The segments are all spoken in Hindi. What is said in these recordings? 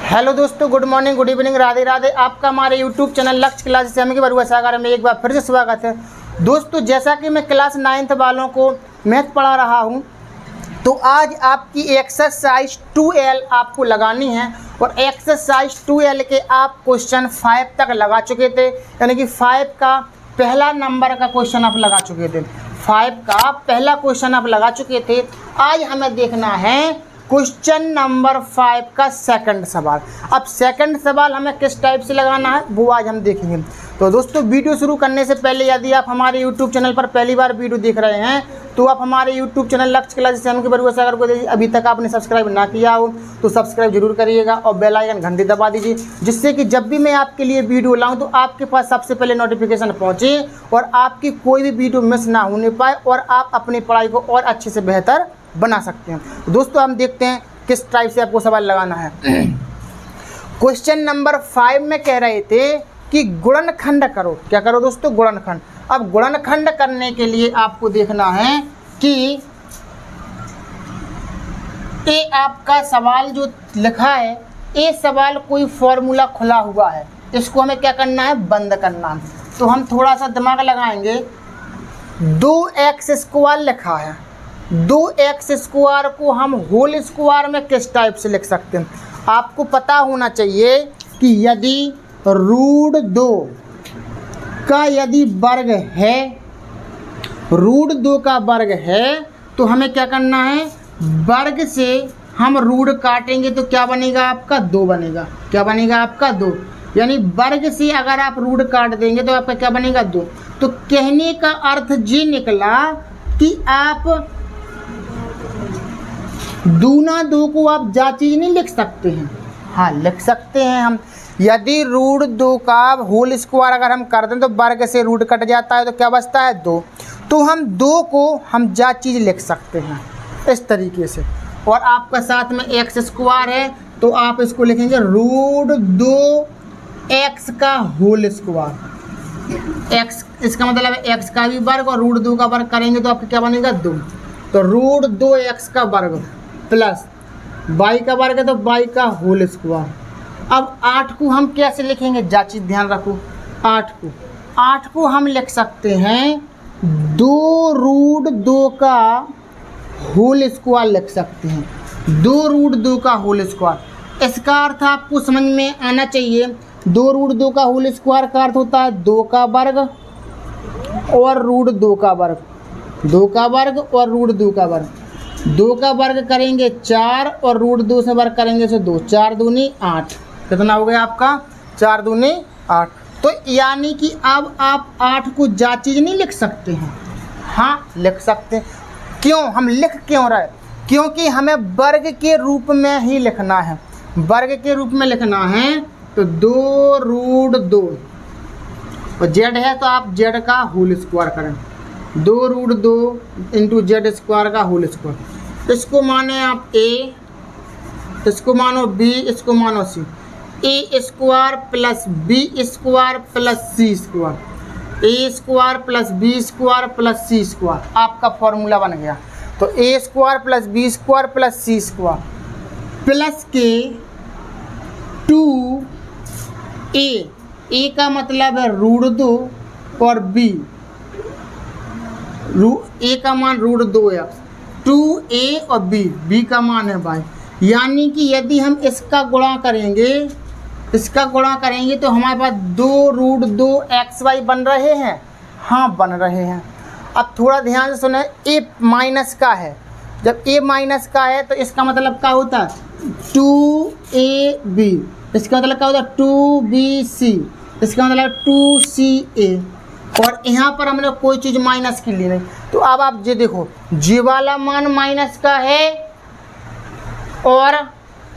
हेलो दोस्तों, good morning, good evening, Radhe Radhe. आपका हमारे यूट्यूब चैनल लक्ष्य क्लास के बरुआ सागर में एक बार फिर से स्वागत है। दोस्तों, जैसा कि मैं क्लास 9th वालों को मैथ पढ़ा रहा हूं, तो आज आपकी एक्सरसाइज 2L आपको लगानी है और एक्सरसाइज 2L के आप क्वेश्चन 5 तक लगा चुके थे, यानी कि 5 का पहला नंबर का क्वेश्चन आप लगा चुके थे। 5 का पहला क्वेश्चन आप लगा चुके थे। आज हमें देखना है क्वेश्चन नंबर 5 का सेकंड सवाल। अब सेकंड सवाल हमें किस टाइप से लगाना है वो आज हम देखेंगे। तो दोस्तों, वीडियो शुरू करने से पहले यदि आप हमारे यूट्यूब चैनल पर पहली बार वीडियो देख रहे हैं तो आप हमारे यूट्यूब चैनल लक्ष्य क्लास के बरुआ सागर को अभी तक आपने सब्सक्राइब ना किया हो तो सब्सक्राइब जरूर करिएगा और बेल आइकन घंटी दबा दीजिए, जिससे कि जब भी मैं आपके लिए वीडियो लाऊं तो आपके पास सबसे पहले नोटिफिकेशन पहुंचे और आपकी कोई भी वीडियो मिस ना होने पाए और आप अपनी पढ़ाई को और अच्छे से बेहतर बना सकते हैं। तो दोस्तों, हम देखते हैं किस टाइप से आपको सवाल लगाना है। क्वेश्चन नंबर 5 में कह रहे थे कि गुणनखंड करो। क्या करो दोस्तों? गुणनखंड। अब गुणनखंड करने के लिए आपको देखना है कि ये आपका सवाल जो लिखा है, ये सवाल कोई फॉर्मूला खुला हुआ है, इसको हमें क्या करना है? बंद करना है। तो हम थोड़ा सा दिमाग लगाएंगे। 2x² लिखा है, 2x² को हम होल स्क्वायर में किस टाइप से लिख सकते हैं? आपको पता होना चाहिए कि यदि √2 का यदि वर्ग है, √2 का वर्ग है तो हमें क्या करना है? वर्ग से हम रूट काटेंगे तो क्या बनेगा आपका? 2 बनेगा। क्या बनेगा आपका? 2। यानी वर्ग से अगर आप रूट काट देंगे तो आपका क्या बनेगा? 2। तो कहने का अर्थ ये निकला कि आप दूना 2 को आप जाचीज नहीं लिख सकते हैं। हाँ, लिख सकते हैं हम। यदि √2 का होल स्क्वायर अगर हम कर दें तो वर्ग से रूट कट जाता है तो क्या बचता है? 2। तो हम 2 को हम जाचीज लिख सकते हैं इस तरीके से। और आपका साथ में x² है तो आप इसको लिखेंगे √2x का होल स्क्वायर। x इसका मतलब है x का भी वर्ग और √2 का वर्ग करेंगे तो आपका क्या बनेगा? 2। तो √2x का वर्ग प्लस y का वर्ग है तो y का होल स्क्वायर। अब 8 को हम कैसे लिखेंगे? जाचीज ध्यान रखो। 8 को हम लिख सकते हैं 2√2 का होल स्क्वायर लिख सकते हैं। 2√2 का होल स्क्वायर, इसका अर्थ आपको समझ में आना चाहिए। 2√2 का होल स्क्वायर का अर्थ होता है 2 का वर्ग और √2 का वर्ग। 2 का वर्ग और √2 का वर्ग। 2 का वर्ग करेंगे 4 और √2 से वर्ग करेंगे तो 2। 4 दूनी 8। कितना हो गया आपका? 4 दूनी 8। तो यानी कि अब आप 8 को जाचीज नहीं लिख सकते हैं। हाँ, लिख सकते हैं। क्यों? हम लिख क्यों रहे? क्योंकि हमें वर्ग के रूप में ही लिखना है। वर्ग के रूप में लिखना है तो 2√2 और z है तो आप z का होल स्क्वायर करें। 2√2 इंटू z² का होल स्क्वायर। इसको माने आप a, इसको मानो b, इसको मानो c। a² plus b² plus c²। a² plus b² plus c² आपका फॉर्मूला बन गया। तो a² plus b² plus c² plus के 2a का मतलब है √2 और b a का मान √2x, 2a और b का मान है y। यानी कि यदि हम इसका गुणा करेंगे तो हमारे पास 2√2xy बन रहे हैं। हाँ, बन रहे हैं। अब थोड़ा ध्यान से सुने, a माइनस का है। जब a माइनस का है तो इसका मतलब क्या होता है? 2ab। इसका मतलब क्या होता है? 2bc। इसका मतलब 2ca। और यहाँ पर हमने कोई चीज़ माइनस की ली नहीं। तो अब आप ये देखो, जे वाला मान माइनस का है और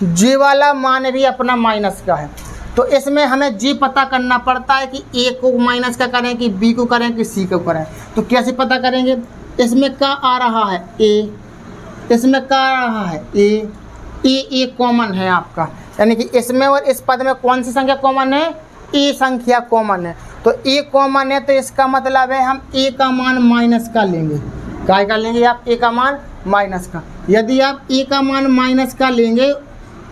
जे वाला मान भी अपना माइनस का है। तो इसमें हमें जी पता करना पड़ता है कि ए को माइनस का करें कि बी को करें कि सी को करें। तो कैसे पता करेंगे? इसमें क्या आ रहा है? ए। इसमें क्या आ रहा है? ए। ए कॉमन है आपका, यानी कि इसमें और इस पद में कौन सी संख्या कॉमन है? ए संख्या कॉमन है। तो ए कॉमन है तो इसका मतलब है हम ए का मान माइनस का लेंगे। क्या कर लेंगे आप? ए का मान माइनस का। यदि आप ए का मान माइनस का लेंगे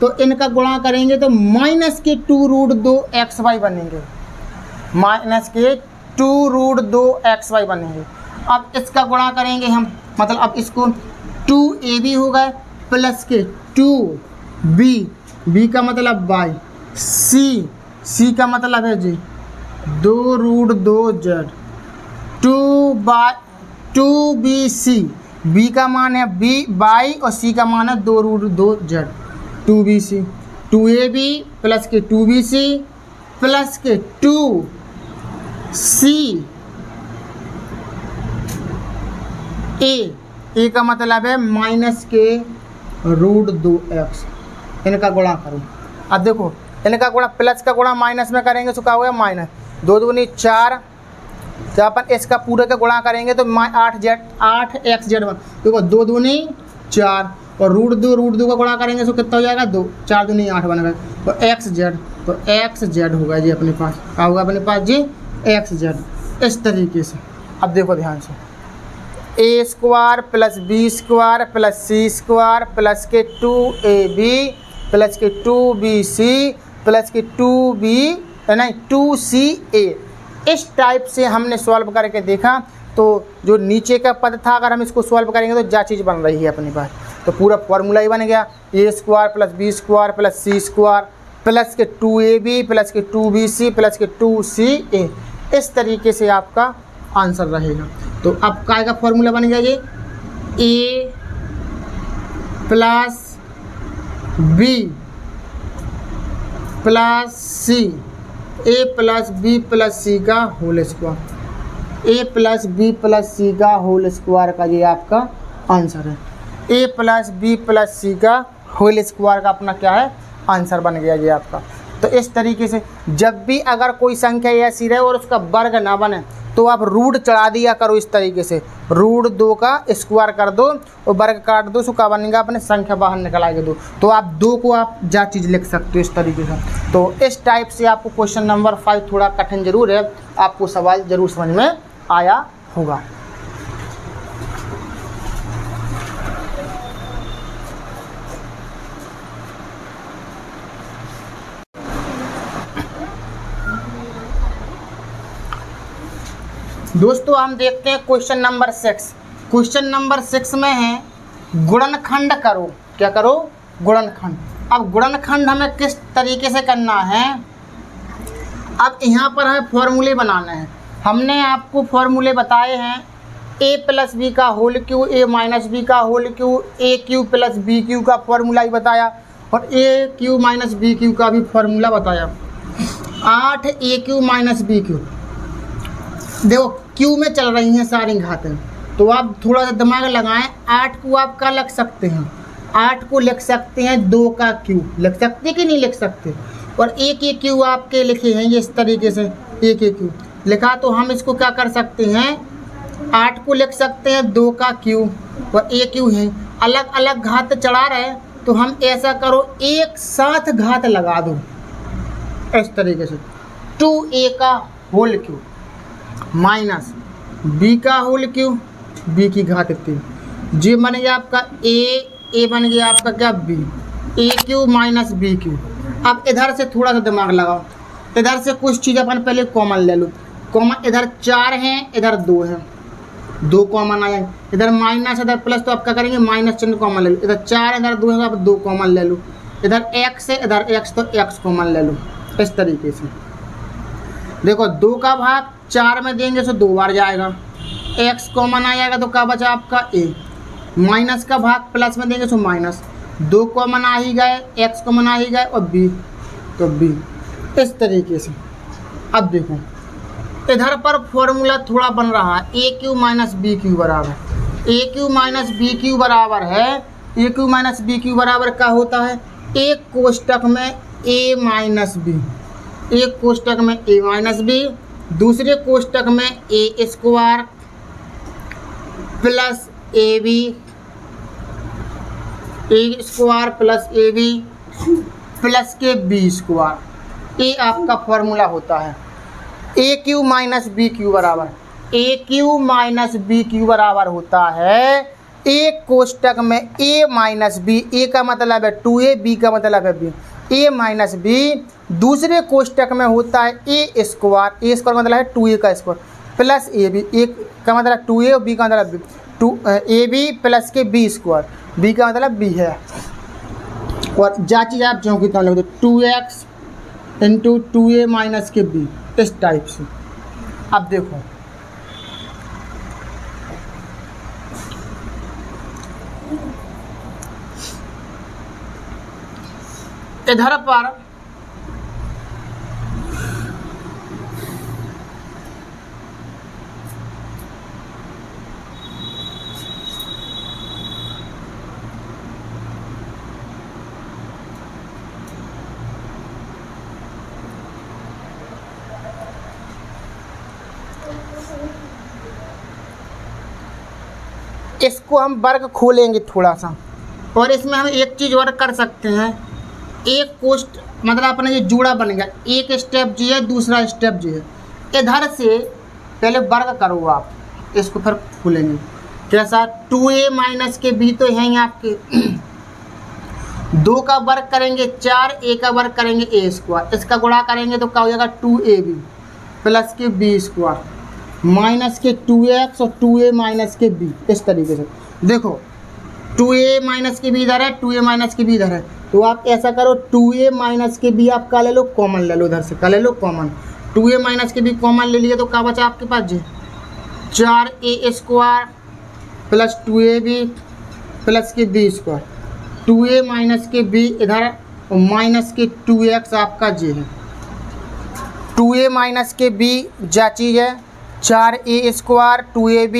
तो इनका गुणा करेंगे तो माइनस के 2√2xy बनेंगे, माइनस के 2√2xy बनेंगे। अब इसका गुणा करेंगे हम, मतलब अब इसको 2ab हो गए प्लस के 2b, b का मतलब y, c का मतलब है जी 2√2z, 2bc, b का मान है y और c का मान है 2√2z, 2bc, 2ab प्लस के 2bc प्लस के 2c a का मतलब है माइनस के √2x। इनका गुणा करो। अब देखो इनका गुणा, प्लस का गुणा माइनस में करेंगे तो क्या हो गया माइनस, 2 दूनी 4, जब अपन इसका पूरे का गुणा करेंगे तो 8xz, देखो 2 दूनी 4 और √2 का गुणा करेंगे तो कितना हो जाएगा 2, 4 दूनी 8 बन गए, तो xz, तो xz होगा जी अपने पास, क्या होगा अपने पास जी xz। इस तरीके से अब देखो ध्यान से, a² plus b² plus c² plus के 2ab प्लस के 2bc प्लस के 2ca, इस टाइप से हमने सॉल्व करके देखा। तो जो नीचे का पद था अगर हम इसको सॉल्व करेंगे तो क्या चीज़ बन रही है अपने पास, तो पूरा फॉर्मूला ही बन गया, a² plus b² plus c² plus के 2ab प्लस के 2bc प्लस के 2ca। इस तरीके से आपका आंसर रहेगा। तो अब काय का फॉर्मूला बन गया ये a plus b plus c, a plus b plus c का whole square, a plus b plus c का होल स्क्वायर का ये आपका आंसर है। a plus b plus c का होल स्क्वायर का अपना क्या है आंसर बन गया ये आपका। तो इस तरीके से जब भी अगर कोई संख्या ऐसी रहे और उसका वर्ग ना बने तो आप रूट चढ़ा दिया करो, इस तरीके से √2 का स्क्वायर कर दो और वर्ग काट दो, उसका बनेगा अपने संख्या बाहर निकल आएगा 2, तो आप 2 को आप जा चीज़ लिख सकते हो इस तरीके से। तो इस टाइप से आपको क्वेश्चन नंबर 5 थोड़ा कठिन जरूर है, आपको सवाल जरूर समझ में आया होगा। दोस्तों हम देखते हैं क्वेश्चन नंबर 6। क्वेश्चन नंबर 6 में है गुणनखंड करो। क्या करो? गुणनखंड। अब गुणनखंड हमें किस तरीके से करना है, अब यहाँ पर हमें फॉर्मूले बनाने हैं। हमने आपको फॉर्मूले बताए हैं a प्लस बी का whole cube, a minus B का whole cube, A cube plus B cube का फॉर्मूला ही बताया और A cube minus B cube का भी फॉर्मूला बताया। 8a³ माइनस बी क्यू, देखो क्यू में चल रही हैं सारी घातें, तो आप थोड़ा सा दिमाग लगाएं। 8 को आप क्या लिख सकते हैं, 8 को लिख सकते हैं 2 का क्यू, लिख सकते कि नहीं लिख सकते। और एक एक क्यू आपके लिखे हैं ये इस तरीके से, एक एक क्यू लिखा, तो हम इसको क्या कर सकते हैं, 8 को लिख सकते हैं 2 का क्यू और एक क्यू है। अलग अलग घात चढ़ा रहे तो हम ऐसा करो एक साथ घात लगा दो इस तरीके से, 2a का होल क्यू माइनस b का होल क्यू, b की घात 3, जी बन गया आपका a बन गया आपका क्या b, a³ minus B Q. अब इधर से थोड़ा सा दिमाग लगाओ, इधर से कुछ चीज़ अपन पहले कॉमन ले लो। कॉमन इधर 4 हैं, इधर 2 है, 2 कॉमन आए, इधर माइनस इधर प्लस, तो आप क्या करेंगे माइनस चिन्ह कॉमन ले लो। इधर 4 इधर 2 है, आप 2 कॉमन ले लो। इधर x है, इधर x, तो x कॉमन ले लो इस तरीके से। देखो 2 का भाग 4 में देंगे तो 2 बार जाएगा, x कॉमन आ जाएगा तो क्या बचा आपका a। माइनस का भाग प्लस में देंगे तो माइनस, 2 कॉमन आ ही गए, x कॉमन आ ही गए और b, तो b इस तरीके से। अब देखो इधर पर फॉर्मूला थोड़ा बन रहा है, a³ माइनस बी क्यू बराबर, a³ माइनस बी क्यू बराबर है, a³ माइनस बी क्यू बराबर क्या होता है, एक कोष्टक में a माइनस बी, एक कोष्टक में a माइनस बी, दूसरे कोष्टक में a square plus A B, A square plus A B plus के बी स्क्वायर, ये आपका फॉर्मूला होता है। a³ माइनस बी क्यू बराबर, a³ माइनस बी क्यू बराबर होता है एक कोष्टक में a माइनस बी, a का मतलब है 2a, b का मतलब है b, a माइनस बी, दूसरे कोष्टक में होता है a स्क्वायर, a स्क्वायर मतलब है 2a का स्क्वायर प्लस ए बी, एक का मतलब 2a और b का मतलब ए बी प्लस के b स्क्वायर, b का मतलब b है। और जा चीज़ आप जो कितना लिख दो 2x इंटू 2a माइनस के b, इस टाइप से। अब देखो इधर पर इसको हम वर्ग खोलेंगे थोड़ा सा, और इसमें हम एक चीज़ और कर सकते हैं। एक कोष्ट मतलब अपना ये जोड़ा बन गया, एक स्टेप जी है, दूसरा स्टेप जी है। इधर से पहले वर्ग करो आप, इसको फिर खोलेंगे। कैसा 2a माइनस के b तो हैं आपके 2 का वर्ग करेंगे 4, a का वर्ग करेंगे a स्क्वायर, इसका गुणा करेंगे तो क्या हो जाएगा 2ab प्लस के b स्क्वायर माइनस के 2x और 2a माइनस के b। इस तरीके से देखो 2a माइनस के b इधर है, 2a माइनस के b इधर है, तो आप ऐसा करो 2a माइनस के b आप का ले लो कॉमन, ले लो इधर से का ले लो कॉमन, 2a माइनस के b कॉमन ले लिए तो क्या बचा आपके पास जी 4a square plus 2ab plus के b स्क्वायर, 2a माइनस के b इधर और माइनस के 2x आपका जी है। 2a माइनस के b जा चीज़ है 4a स्क्वायर 2ab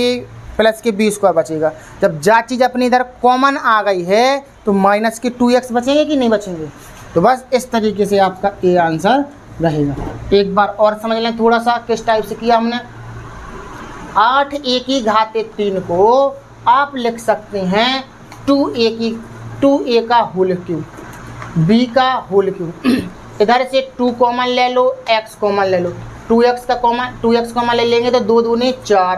प्लस के b स्क्वायर बचेगा। जब जा चीज़ अपनी इधर कॉमन आ गई है तो माइनस के 2x बचेंगे कि नहीं बचेंगे। तो बस इस तरीके से आपका ए आंसर रहेगा। एक बार और समझ लें थोड़ा सा किस टाइप से किया हमने। 8a की घाते 3 को आप लिख सकते हैं 2a का होल क्यूब, b का होल क्यूब। इधर से 2 कॉमन ले लो, x कॉमन ले लो, 2x कॉमन ले लेंगे तो 2 दूनी 4,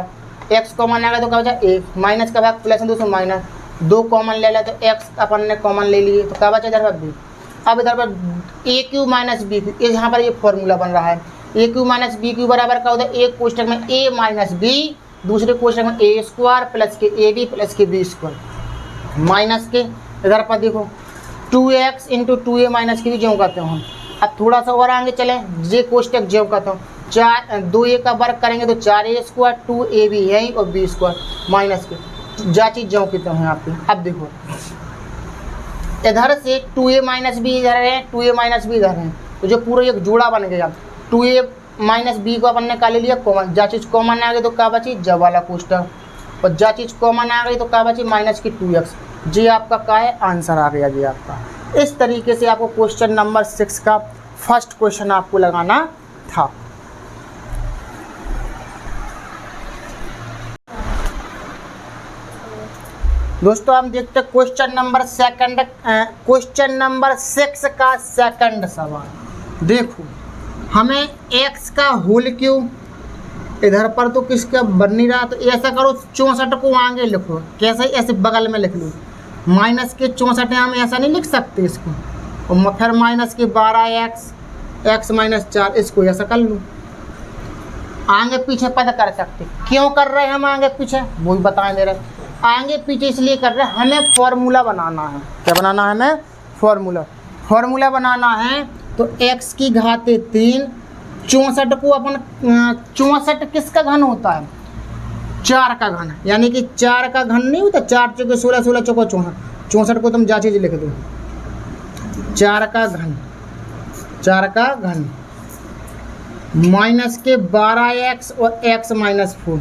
x कॉमन आएगा तो क्या बचा 1, माइनस का भाग प्लस 2 से माइनस, 2 कॉमन ले लिया तो x अपन ने कॉमन ले लिए तो क्या बचा इधर पर b। अब इधर पर ए क्यू माइनस बी क्यू, यहाँ पर ये फॉर्मूला बन रहा है ए क्यू माइनस बी क्यू बराबर क्या होता है, एक कोष्टक में a माइनस बी, दूसरे कोष्टक में a स्क्वायर प्लस के ए बी प्लस के b स्क्वायर माइनस के इधर पर देखो 2x इंटू 2a माइनस के भी ज्यों करते हो हम। अब थोड़ा सा और आगे चलें, जे कोष्टक ज्यों करता हूँ 2a का वर्ग करेंगे तो 4a स्क्वायर 2ab है और b स्क्वायर माइनस के जा चीज ज्यों करते हैं यहाँ पे। अब देखो इधर से 2a माइनस बी इधर है, 2a माइनस बी इधर है, तो जो पूरा एक जोड़ा बन गया 2a माइनस बी को अपन ने का ले लिया कॉमन, जा चीज़ कॉमन आ गई तो क्या बची जब वाला कोष्टक, और जा चीज़ कॉमन आ गई तो क्या बची माइनस की 2x। जी आपका क्या है आंसर आ गया जी आपका। इस तरीके से आपको क्वेश्चन नंबर 6 का फर्स्ट क्वेश्चन आपको लगाना था। दोस्तों हम देखते हैं क्वेश्चन नंबर 6 का सेकंड सवाल। देखो हमें x का होल क्यूब, इधर पर तो किसका बन नहीं रहा, तो ऐसा करो 64 को आगे लिखो, कैसे ऐसे बगल में लिख लो, माइनस के 64 हम ऐसा नहीं लिख सकते इसको, और फिर माइनस के 12x माइनस 4 इसको ऐसा कर लो। आगे पीछे पता कर सकते, क्यों कर रहे हैं हम आगे पीछे वो भी बताएं दे रहे। आगे पीछे इसलिए कर रहे हैं हमें फॉर्मूला बनाना है। क्या बनाना है हमें फॉर्मूला बनाना है। तो x की घाते 3, 64 को अपन 64 किसका घन होता है 4 का घन, यानी कि 4 का घन नहीं होता, 4 चौके 16, 16 चौका 64, 64 को तुम जा चीज लिख दो 4 का घन माइनस के 12x और x माइनस 4,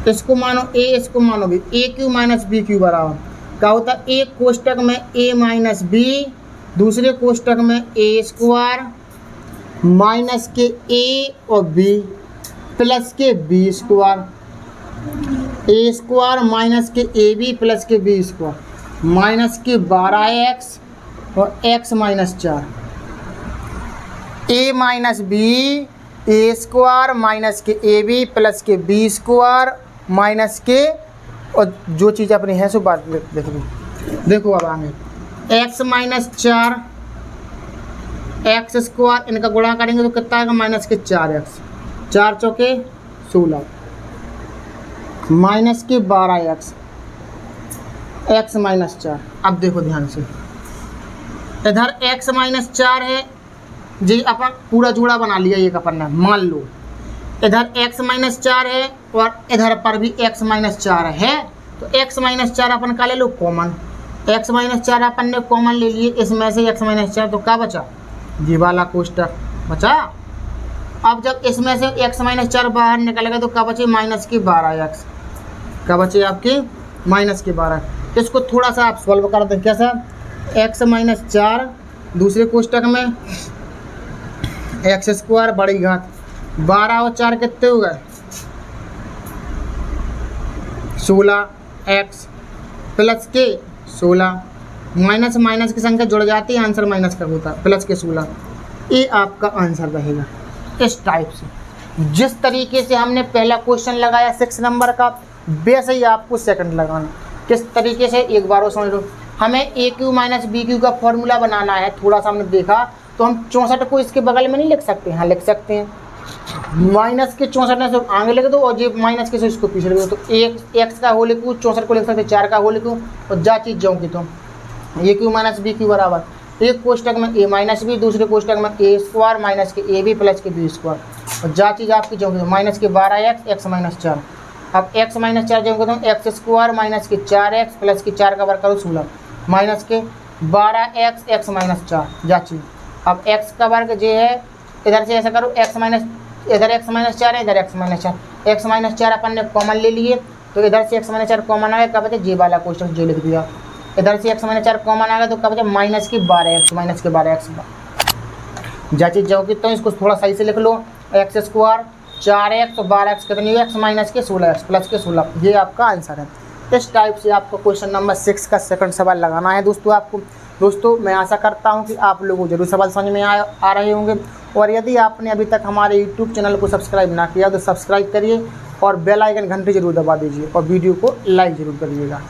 इसको मानो a, इसको मानो b, ए क्यू माइनस बी क्यू बराबर क्या होता है, एक कोष्टक में a माइनस बी, दूसरे कोष्टक में a स्क्वायर माइनस के a और b प्लस के b square, a square minus के ab प्लस के b स्क्वायर माइनस के 12x और x minus 4, a minus B A square minus के ए बी प्लस के बी स्क्वायर माइनस के, और जो चीज़ अपनी है सो बात देखो अब आगे एक्स माइनस 4 एक्स स्क्वायर, इनका गुणा करेंगे तो कितना आएगा माइनस के 4x, 4 चौके 16 माइनस के 12x, x माइनस 4। अब देखो ध्यान से, इधर x माइनस 4 है जी, अपन पूरा जोड़ा बना लिया एक अपन ने, मान लो इधर x माइनस 4 है और इधर पर भी x माइनस 4 है, तो x माइनस 4 अपन का ले लो कॉमन, x माइनस 4 अपन ने कॉमन ले लिए, इसमें से x माइनस 4 तो क्या बचा, ये वाला कोष्टक बचा। अब जब इसमें से x माइनस 4 बाहर निकलेगा तो क्या बचे माइनस की 12x, क्या बचे आपके माइनस के 12। इसको थोड़ा सा आप सॉल्व कर दें, कैसा, x माइनस 4 दूसरे कोष्टक में एक्स स्क्वायर बड़ी घात 12 और 4 कितने हो गए 16x प्लस के 16, माइनस माइनस की संख्या जुड़ जाती है, आंसर माइनस का होता है, प्लस के 16, ये आपका आंसर रहेगा। इस टाइप से जिस तरीके से हमने पहला क्वेश्चन लगाया 6 नंबर का, वैसे ही आपको सेकंड लगाना। किस तरीके से एक बार और समझ लो, हमें ए क्यू माइनस बी क्यू का फॉर्मूला बनाना है, थोड़ा सा हमने देखा तो हम 64 को इसके बगल में नहीं लिख सकते, हाँ लिख सकते हैं, माइनस के 64 ने सब आगे लिख दो और ये माइनस के से इसको पीछे लिख दो, तो एक एक्स का होल क्यू 64 को लिख सकते, 4 का होल क्यू, और जा चीज़ जाऊँ की तो ए क्यू माइनस बी क्यू बराबर एक कोष्टक में ए माइनस बी, दूसरे कोष्टक में ए स्क्वायर माइनस के ए बी प्लस के बी स्क्वायर, और जा चीज़ आपकी जाऊँगी माइनस के 12x एक्स माइनस 4। अब x माइनस 4 जाऊँगा तो एक्स स्क्वायर माइनस के 4x प्लस के 4 का वर्ग करो 16 माइनस के 12x एक्स माइनस 4 जा चीज़। अब x का वर्ग जो है इधर से ऐसा करो, x माइनस इधर x माइनस 4 है, इधर x माइनस 4, x माइनस 4 अपन ने कॉमन ले लिए तो इधर से x माइनस 4 कॉमन आ गया, कब बचे जे वाला कोष्टक जो लिख दिया, इधर से x माइनस 4 कॉमन आ गया तो कब बचे माइनस की 12x, माइनस के 12x जा चीज़ जाओगी तो इसको थोड़ा सही से लिख लो, एक्स स्क्वायर 4x और 12x कितनी है, x माइनस के 16x प्लस के 16, ये आपका आंसर है। इस टाइप से आपको क्वेश्चन नंबर 6 का सेकंड सवाल लगाना है दोस्तों आपको। दोस्तों मैं आशा करता हूं कि आप लोगों को जरूर सवाल समझ में आ रहे होंगे, और यदि आपने अभी तक हमारे यूट्यूब चैनल को सब्सक्राइब ना किया तो सब्सक्राइब करिए और बेल आइकन घंटी जरूर दबा दीजिए और वीडियो को लाइक ज़रूर करिएगा।